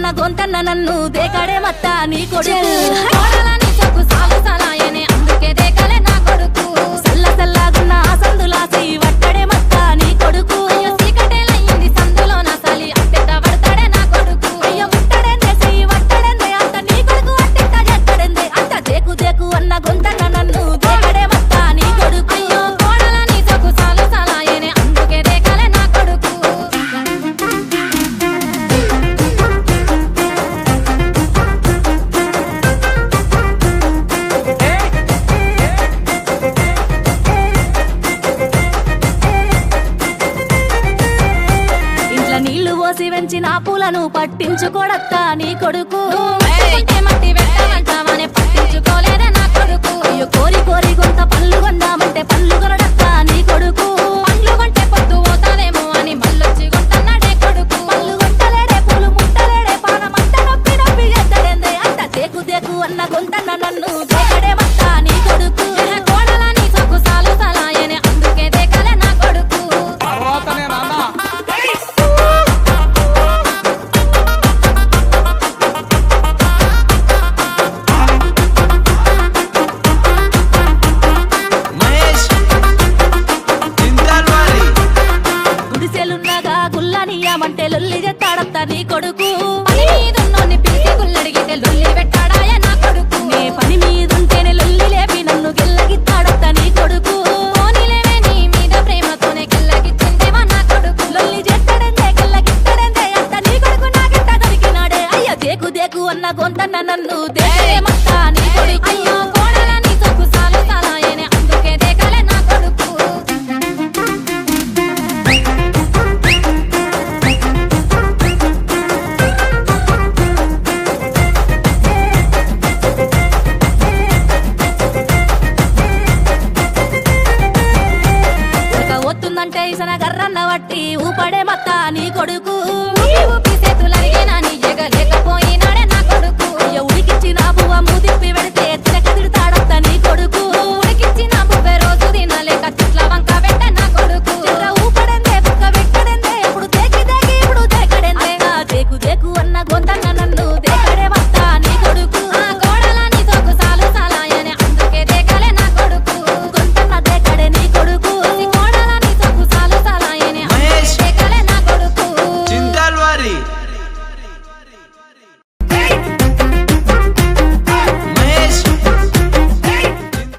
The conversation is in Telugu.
అన్న గొంతన్న నన్ను దేకడే మత్త నీ కొడుకు అందుకే దేకలే నా కొడుకు సల్ల సల్లాగున్న సందులాసి వట్టడే మత్త నీ కొడుకు అయ్యో సీకటేలయ్యింది సందులో నా సలి అట్టెట్ట పడతాడే నా కొడుకు అయ్యో ముట్టడేందే చెయ్యి వట్టడేందే అంత నీ కొడుకు అట్టెట్ట చేస్తాడేందే అంత దేకు దేకు అన్న గొంతన్న నన్ను దేకడే మత్త నీ కొడుకు అయ్యో కోడలని సొక్కు సాలు సలాయనే అందుకే దేకలే నా కొడుకు నీళ్లు పోసి వెంచిన పూలను పట్టించుకోడత్తా నీ కొడుకు మట్టి పెట్టమంటామని పట్టించుకోలేదే నా కొడుకు అయ్యో కోరి కోరి కొంత పళ్ళు కొందామంటే పళ్ళు కొనడత్తా నీ కొడుకు పళ్ళు కొంటే పొద్దు పోతాదేమో అని మళ్ళొచ్చి కొంటన్నాడే కొడుకు పళ్ళు కొంటలేడే పూలు ముట్టలేడే పానమంత నొప్పి నొప్పి ఎద్దడేందే అంత దేకు దేకు అన్న గొంతన్న నన్ను దేకడే మత్తా నీ కొడుకు కోడలని సొక్కు సాలు సలాయనే అందుకే దేకలే నా కొడుకు గుడిసెలున్నగా గుల్లానియమంటే లొల్లి చేస్తాడత్తా నీ కొడుకు